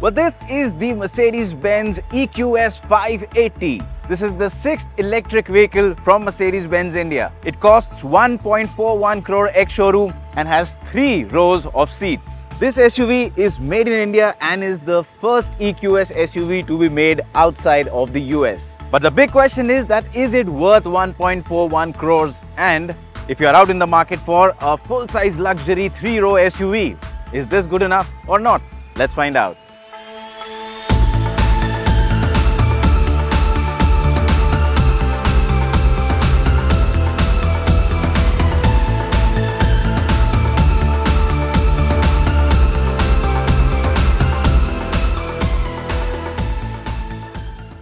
Well, this is the Mercedes-Benz EQS 580. This is the 6th electric vehicle from Mercedes-Benz India. It costs 1.41 crore ex-showroom and has 3 rows of seats. This SUV is made in India and is the first EQS SUV to be made outside of the US. But the big question is that is it worth 1.41 crores? And if you're out in the market for a full-size luxury 3-row SUV, is this good enough or not? Let's find out.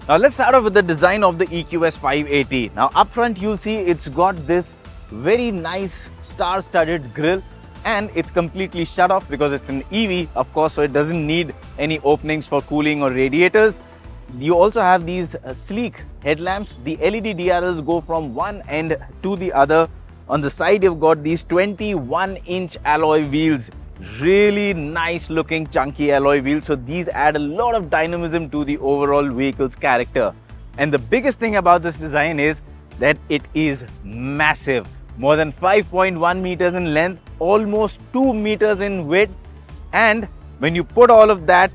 Now let's start off with the design of the EQS 580. Now up front you'll see it's got this very nice star-studded grille and it's completely shut off because it's an EV, of course, so it doesn't need any openings for cooling or radiators. You also have these sleek headlamps. The LED DRLs go from one end to the other. On the side you've got these 21-inch alloy wheels. Really nice looking chunky alloy wheels, so these add a lot of dynamism to the overall vehicle's character. And the biggest thing about this design is that it is massive, more than 5.1 meters in length, almost 2 meters in width, and when you put all of that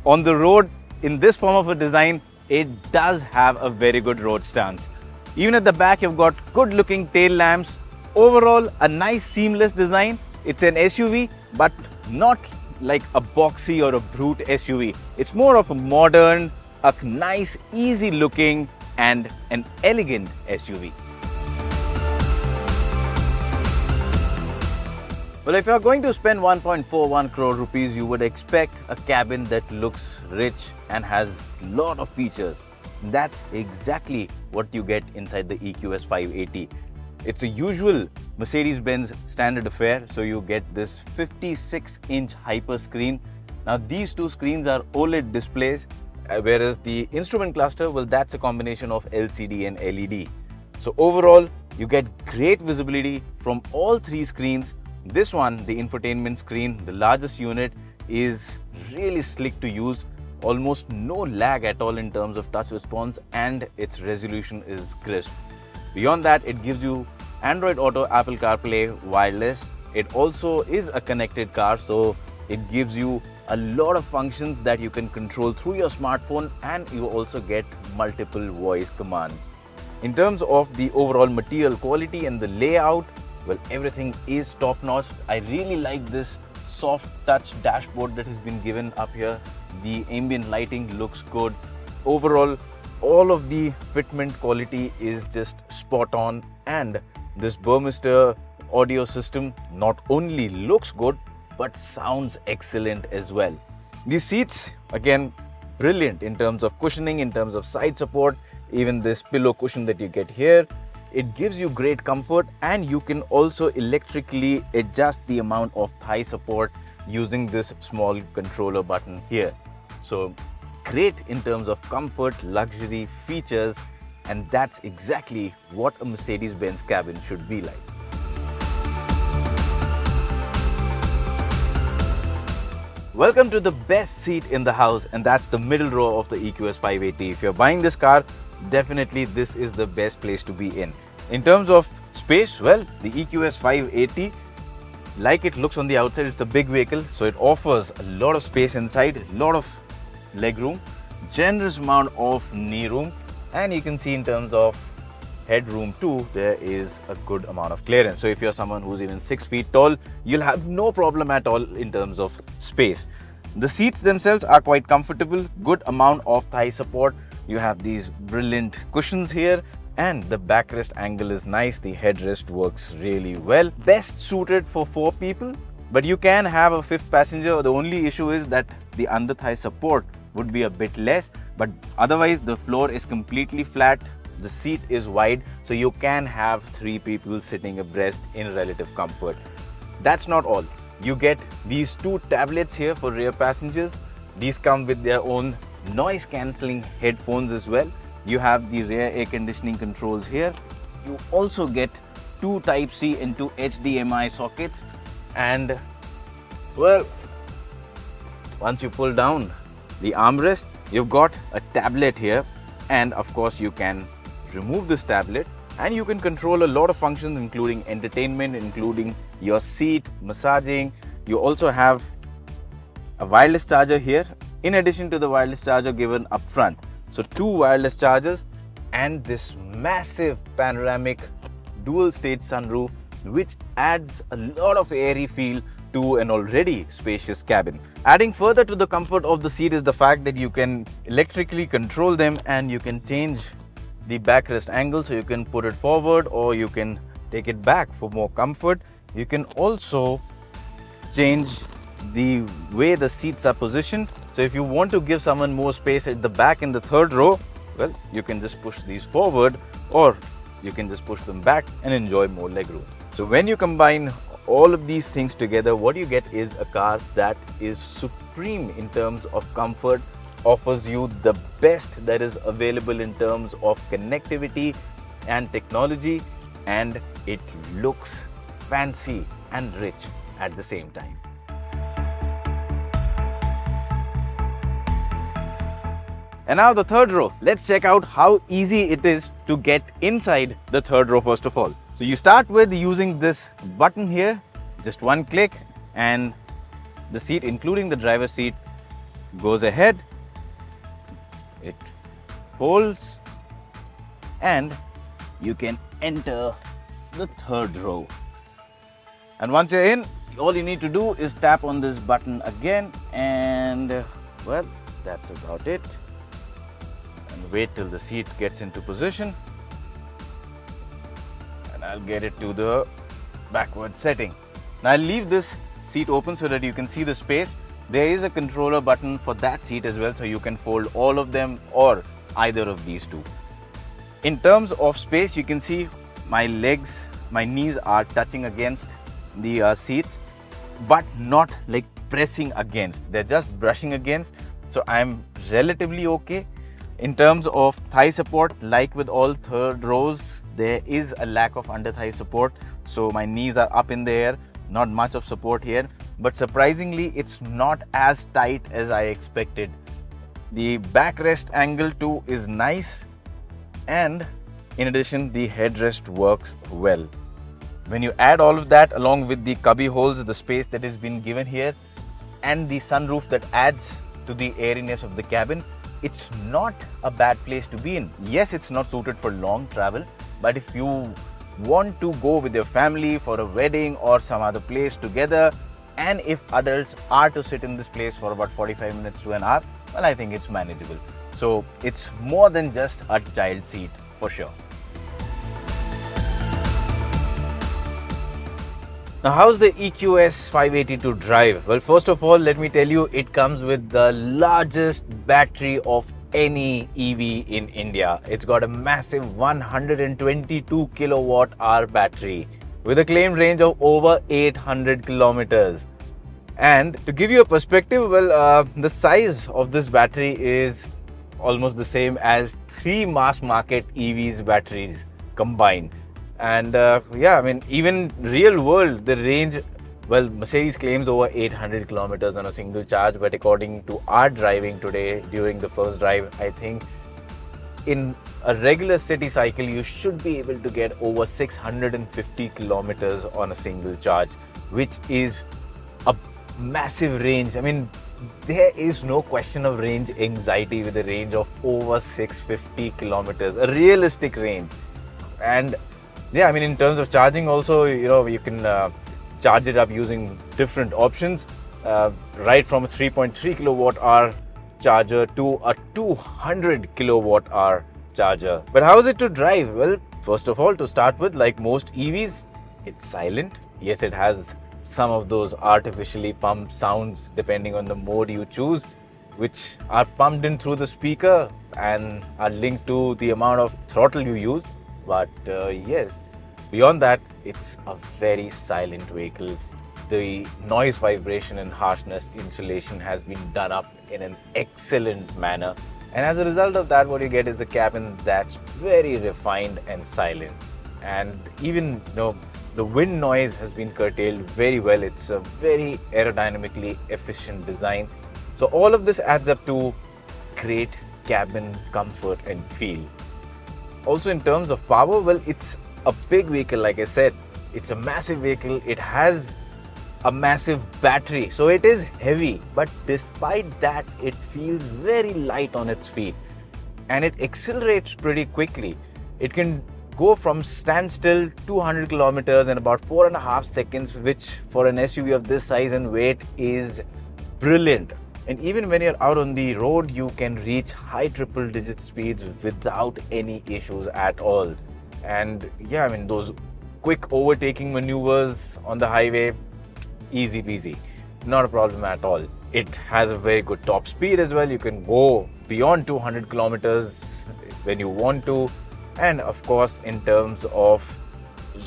on the road in this form of a design, it does have a very good road stance. Even at the back you've got good looking tail lamps. Overall a nice seamless design. It's an SUV, but not like a boxy or a brute SUV. It's more of a modern, a nice, easy looking and an elegant SUV. Well, if you're going to spend 1.41 crore rupees, you would expect a cabin that looks rich and has a lot of features. That's exactly what you get inside the EQS 580. It's a usual Mercedes-Benz standard affair, so you get this 56-inch hyper screen. Now these two screens are OLED displays, whereas the instrument cluster, well, that's a combination of LCD and LED. So overall, you get great visibility from all 3 screens. This one, the infotainment screen, the largest unit, is really slick to use. Almost no lag at all in terms of touch response, and its resolution is crisp. Beyond that, it gives you Android Auto, Apple CarPlay, wireless. It also is a connected car, so it gives you a lot of functions that you can control through your smartphone, and you also get multiple voice commands. In terms of the overall material quality and the layout, well, everything is top-notch. I really like this soft touch dashboard that has been given up here. The ambient lighting looks good. Overall, all of the fitment quality is just spot on, and this Burmester audio system not only looks good but sounds excellent as well. These seats, again, brilliant in terms of cushioning, in terms of side support, even this pillow cushion that you get here. It gives you great comfort, and you can also electrically adjust the amount of thigh support using this small controller button here. So great in terms of comfort, luxury, features, and that's exactly what a Mercedes-Benz cabin should be like. Welcome to the best seat in the house, and that's the middle row of the EQS 580. If you're buying this car, definitely this is the best place to be in. In terms of space, well, the EQS 580, like it looks on the outside, it's a big vehicle, so it offers a lot of space inside, a lot of legroom, generous amount of knee room, and you can see in terms of headroom too, there is a good amount of clearance. So if you're someone who's even 6 feet tall, you'll have no problem at all in terms of space. The seats themselves are quite comfortable, good amount of thigh support. You have these brilliant cushions here, and the backrest angle is nice. The headrest works really well. Best suited for 4 people, but you can have a 5th passenger. The only issue is that the under thigh support would be a bit less, but otherwise the floor is completely flat. The seat is wide, so you can have 3 people sitting abreast in relative comfort. That's not all. You get these 2 tablets here for rear passengers. These come with their own noise cancelling headphones as well. You have the rear air conditioning controls here. You also get 2 Type-C and 2 HDMI sockets, and well, once you pull down, the armrest. You've got a tablet here, and of course you can remove this tablet and you can control a lot of functions, including entertainment, including your seat, massaging. You also have a wireless charger here, in addition to the wireless charger given up front. So 2 wireless chargers and this massive panoramic dual stage sunroof, which adds a lot of airy feel to an already spacious cabin. Adding further to the comfort of the seat is the fact that you can electrically control them and you can change the backrest angle, so you can put it forward or you can take it back for more comfort. You can also change the way the seats are positioned. So if you want to give someone more space at the back in the 3rd row, well, you can just push these forward or you can just push them back and enjoy more legroom. So when you combine all of these things together, what you get is a car that is supreme in terms of comfort, offers you the best that is available in terms of connectivity and technology, and it looks fancy and rich at the same time. And now the 3rd row. Let's check out how easy it is to get inside the 3rd row first of all. So you start with using this button here, just one click and the seat, including the driver's seat, goes ahead. It folds and you can enter the 3rd row. And once you're in, all you need to do is tap on this button again and well, that's about it. And wait till the seat gets into position. And I'll get it to the backward setting. Now I'll leave this seat open so that you can see the space. There is a controller button for that seat as well, so you can fold all of them or either of these two. In terms of space, you can see my legs, my knees are touching against the seats, but not like pressing against. They're just brushing against, so I'm relatively okay. In terms of thigh support, like with all 3rd rows, there is a lack of under thigh support, so my knees are up in the air, not much of support here. But surprisingly, it's not as tight as I expected. The backrest angle too is nice, and in addition, the headrest works well. When you add all of that along with the cubby holes, the space that has been given here, and the sunroof that adds to the airiness of the cabin, it's not a bad place to be in. Yes, it's not suited for long travel, but if you want to go with your family for a wedding or some other place together, and if adults are to sit in this place for about 45 minutes to an hour, well, I think it's manageable. So it's more than just a child seat for sure. Now, how's the EQS 580 to drive? Well, first of all, let me tell you, it comes with the largest battery of any EV in India. It's got a massive 122 kilowatt hour battery with a claimed range of over 800 kilometers. And to give you a perspective, well, the size of this battery is almost the same as 3 mass market EVs batteries combined. And yeah, I mean, even real world, the range, well, Mercedes claims over 800 kilometers on a single charge, but according to our driving today during the first drive, I think in a regular city cycle, you should be able to get over 650 kilometers on a single charge, which is a massive range. I mean, there is no question of range anxiety with a range of over 650 kilometers, a realistic range. And yeah, I mean, in terms of charging also, you know, you can charge it up using different options, right from a 3.3 kilowatt hour charger to a 200 kilowatt hour charger. But how is it to drive? Well, first of all, to start with, like most EVs, it's silent. Yes, it has some of those artificially pumped sounds depending on the mode you choose, which are pumped in through the speaker and are linked to the amount of throttle you use. But yes, beyond that, it's a very silent vehicle. The noise, vibration and harshness insulation has been done up in an excellent manner. And as a result of that, what you get is a cabin that's very refined and silent. And even, you know, the wind noise has been curtailed very well. It's a very aerodynamically efficient design. So all of this adds up to great cabin comfort and feel. Also in terms of power, well, it's a big vehicle. Like I said, it's a massive vehicle. It has a massive battery, so it is heavy, but despite that it feels very light on its feet and it accelerates pretty quickly. It can go from standstill 200 kilometers in about 4.5 seconds, which for an SUV of this size and weight is brilliant. And even when you're out on the road, you can reach high triple digit speeds without any issues at all. And yeah, I mean, those quick overtaking maneuvers on the highway, easy peasy, not a problem at all. It has a very good top speed as well. You can go beyond 200 kilometers when you want to. And of course, in terms of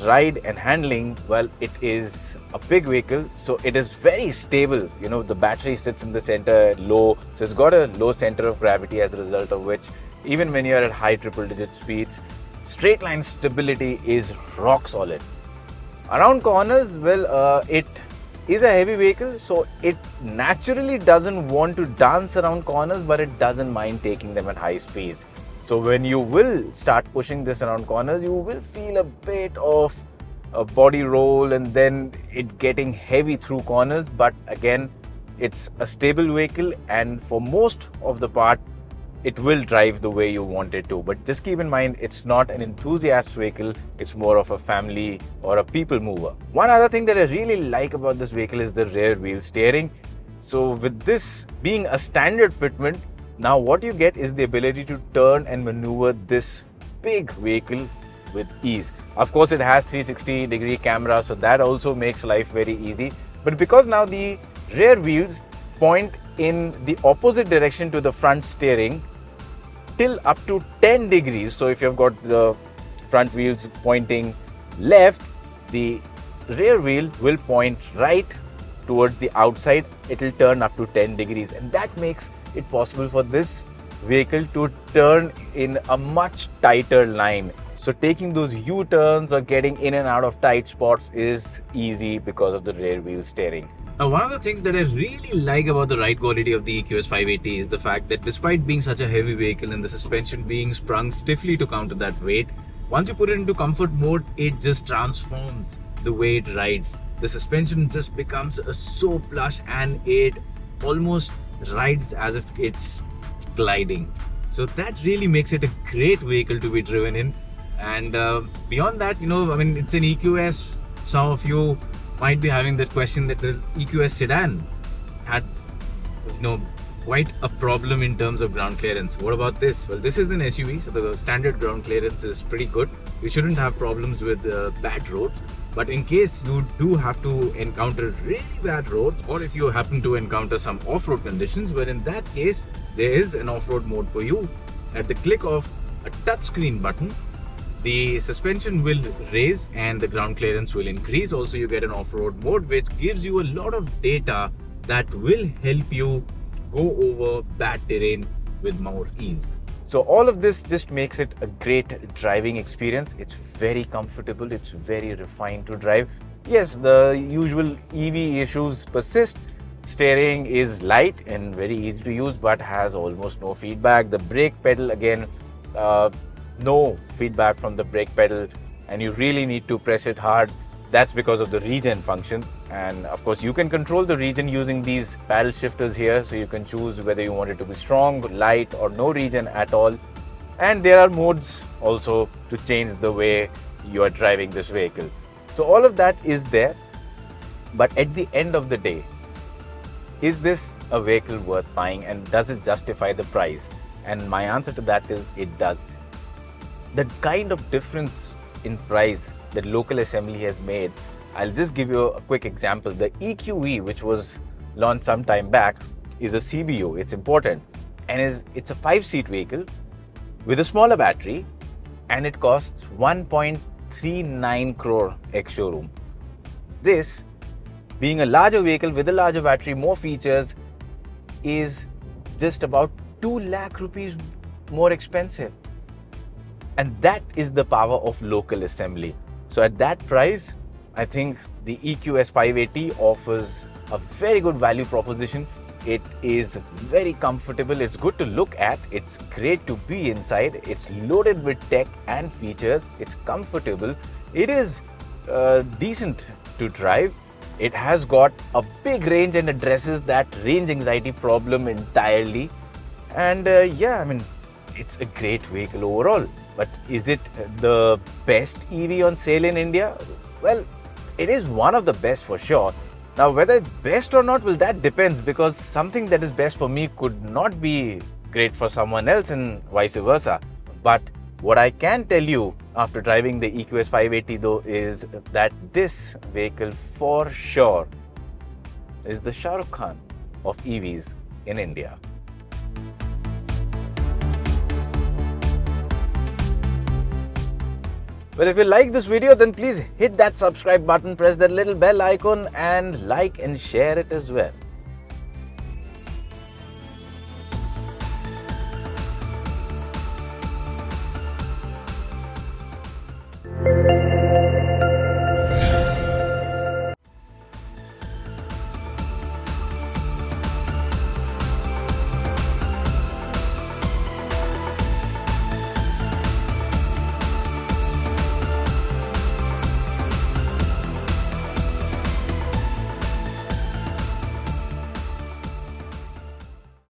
ride and handling, well, it is a big vehicle, so it is very stable. You know, the battery sits in the center low, so it's got a low center of gravity, as a result of which even when you're at high triple digit speeds, straight line stability is rock solid. Around corners, well, it is a heavy vehicle, so it naturally doesn't want to dance around corners, but it doesn't mind taking them at high speeds. So when you will start pushing this around corners, you will feel a bit of a body roll and then it getting heavy through corners. But again, it's a stable vehicle, and for most of the part, it will drive the way you want it to. But just keep in mind, it's not an enthusiast vehicle, it's more of a family or a people mover. One other thing that I really like about this vehicle is the rear wheel steering. So with this being a standard fitment, now what you get is the ability to turn and maneuver this big vehicle with ease. Of course, it has 360-degree camera, so that also makes life very easy. But because now the rear wheels point in the opposite direction to the front steering, till up to 10 degrees. So if you've got the front wheels pointing left, the rear wheel will point right towards the outside. It will turn up to 10 degrees, and that makes it possible for this vehicle to turn in a much tighter line. So taking those U-turns or getting in and out of tight spots is easy because of the rear wheel steering. Now, one of the things that I really like about the ride quality of the EQS 580 is the fact that despite being such a heavy vehicle and the suspension being sprung stiffly to counter that weight, once you put it into comfort mode, it just transforms the way it rides. The suspension just becomes so plush and it almost rides as if it's gliding. So that really makes it a great vehicle to be driven in. And beyond that, you know, I mean, it's an EQS. Some of you might be having that question that the EQS sedan had, you know, quite a problem in terms of ground clearance. What about this? Well, this is an SUV, so the standard ground clearance is pretty good. You shouldn't have problems with bad roads. But in case you do have to encounter really bad roads, or if you happen to encounter some off-road conditions, where in that case there is an off-road mode for you. At the click of a touchscreen button, the suspension will raise and the ground clearance will increase. Also, you get an off-road mode, which gives you a lot of data that will help you go over bad terrain with more ease. So all of this just makes it a great driving experience. It's very comfortable, it's very refined to drive. Yes, the usual EV issues persist. Steering is light and very easy to use, but has almost no feedback. The brake pedal, again, no feedback from the brake pedal, and you really need to press it hard. That's because of the regen function. And of course, you can control the regen using these paddle shifters here. So you can choose whether you want it to be strong, light, or no regen at all. And there are modes also to change the way you are driving this vehicle. So all of that is there. But at the end of the day, is this a vehicle worth buying, and does it justify the price? And my answer to that is it does. The kind of difference in price that local assembly has made, I'll just give you a quick example. The EQE, which was launched some time back, is a CBO. It's important, and it's a 5-seat vehicle with a smaller battery, and it costs 1.39 crore ex-showroom. This, being a larger vehicle with a larger battery, more features, is just about 2 lakh rupees more expensive. And that is the power of local assembly. So at that price, I think the EQS 580 offers a very good value proposition It is very comfortable. It's good to look at. It's great to be inside. It's loaded with tech and features. It's comfortable. It is decent to drive. It has got a big range and addresses that range anxiety problem entirely. And yeah, I mean, it's a great vehicle overall. But is it the best EV on sale in India? Well, it is one of the best for sure. Now, whether it's best or not, well, that depends, because something that is best for me could not be great for someone else and vice versa. But what I can tell you after driving the EQS 580 though is that this vehicle for sure is the Shah Rukh Khan of EVs in India. Well, if you like this video, then please hit that subscribe button, press that little bell icon and like and share it as well.